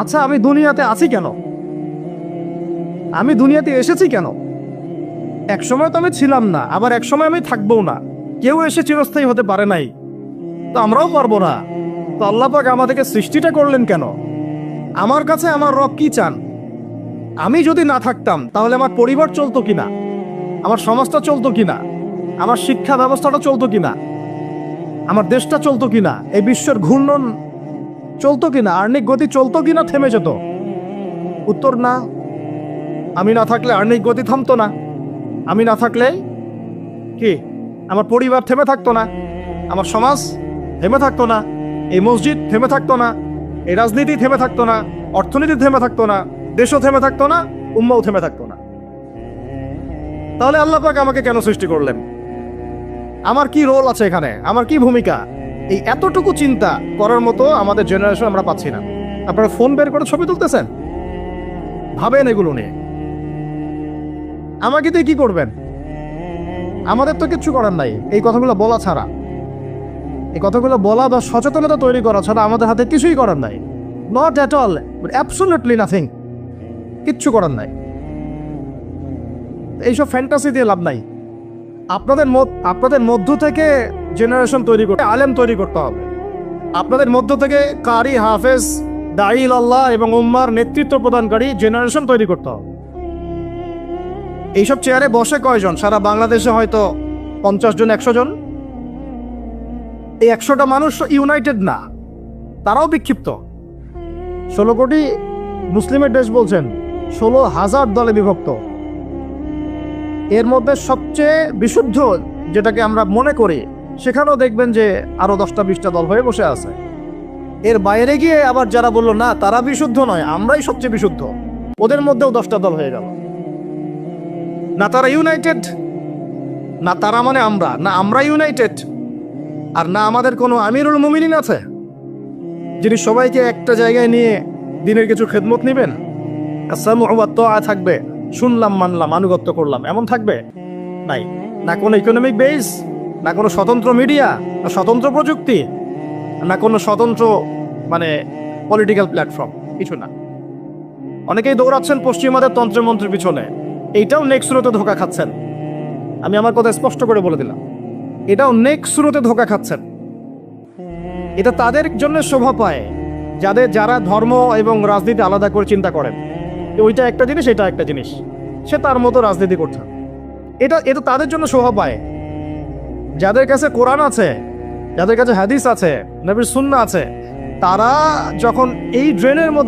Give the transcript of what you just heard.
আচ্ছা, আমি দুনিয়াতে আছি কেন? আমি দুনিয়াতে এসেছি কেন? এক সময় তো আমি ছিলাম না, আবার এক সময় আমি থাকবও না। কেউ এসে চিরস্থায়ী হতে পারে নাই, তো আমরাও পারবো না। তো আল্লাহ পাক আমাদেরকে সৃষ্টিটা করলেন কেন? আমার কাছে আমার রব কি চান? আমি যদি না থাকতাম তাহলে আমার পরিবার চলতো কিনা, আমার সমাজটা চলতো কিনা, আমার শিক্ষা ব্যবস্থাটা চলতো কিনা, আমার দেশটা চলতো কিনা, এই বিশ্বের ঘূর্ণন চলতো কিনা, আর্নিক গতি চলতো কিনা, থেমে যেত? উত্তর না। আমি না থাকলে আর্নিক গতি থামতো না। আমি না থাকলে কি আমার পরিবার থেমে থাকতো না, আমার সমাজ থেমে থাকতো না, এই মসজিদ থেমে থাকতো না, এই রাজনীতি থেমে থাকতো না, অর্থনীতি থেমে থাকতো না, দেশও থেমে থাকতো না, উম্মাও থেমে থাকতো না। তাহলে আল্লাহ পাক আমাকে কেন সৃষ্টি করলেন? আমার কি রোল আছে এখানে? আমার কি ভূমিকা? এই এতটুকু চিন্তা করার মতো আমাদের জেনারেশন আমরা পাচ্ছি না। আপনারা ফোন বের করে ছবি তুলতেছেন, ভাবেন এগুলো নিয়ে। আমাকে দিয়ে কি করবেন? আমাদের তো কিচ্ছু করার নাই এই কথাগুলো বলা ছাড়া। এই কথাগুলো বলা বা সচেতনতা তৈরি করা ছাড়া আমাদের হাতে কিছুই করার নাই। Not at all, absolutely nothing. কিচ্ছু করার নাই। এইসব ফ্যান্টাসি দিয়ে লাভ নাই। আপনাদের মধ্য থেকে জেনারেশন তৈরি করতে, আলেম তৈরি করতে হবে। আপনাদের মধ্য থেকে কারি, হাফেজ, দাঈল আল্লাহ এবং উম্মার নেতৃত্ব প্রদানকারী জেনারেশন তৈরি করতে হবে। এইসব চেয়ারে বসে কয়জন? সারা বাংলাদেশে হয়তো 50 জন, 100 জন। এই 100টা মানুষ ইউনাইটেড না, তারাও বিক্ষিপ্ত। 16 কোটি মুসলিমের দেশ বলছেন, 16,000 দলে বিভক্ত। এর মধ্যে সবচেয়ে বিশুদ্ধ যেটাকে আমরা মনে করি, সেখানেও দেখবেন যে আরো 10টা 20টা দল হয়ে বসে আছে। এর বাইরে গিয়ে আবার যারা বললো না তারা বিশুদ্ধ নয়, আমরাই সবচেয়ে বিশুদ্ধ, ওদের মধ্যেও 10টা দল হয়ে গেল। না তারা ইউনাইটেড, না তারা মানে আমরা, না আমরা ইউনাইটেড, আর না আমাদের কোনো আমিরুল মুমিনিন আছে যিনি সবাইকে একটা জায়গায় নিয়ে দিনের কিছু খেদমত নিবেন। আসসালামু আলাইকুম থাকবে, শুনলাম মানলাম আনুগত্য করলাম, এমন থাকবে? নাই। না কোনো ইকোনমিক বেস, না কোনো স্বতন্ত্র মিডিয়া, না স্বতন্ত্র প্রযুক্তি, না কোনো স্বতন্ত্র মানে পলিটিক্যাল প্ল্যাটফর্ম, কিছু না। অনেকেই দৌড়াচ্ছেন পশ্চিমাদের তন্ত্রমন্ত্রের পিছনে, এইটাও নেক্সট সুরতে ধোকা খাচ্ছেন। আমি আমার কথা স্পষ্ট করে বলে দিলাম, এটাও নেক্সট সুরতে ধোকা খাচ্ছেন। এটা তাদের জন্য শোভা পায় যারা ধর্ম এবং রাজনীতি আলাদা করে চিন্তা করেন। ওইটা একটা জিনিস, এটা একটা জিনিস, সে তার মতো রাজনীতি করছে। এটা তাদের জন্য শোভা পায়। যাদের কাছে কোরআন আছে, যাদের কাছে হাদিস আছে, নবীর সুন্নাহ আছে, তারা যখন এই ড্রেনের মধ্যে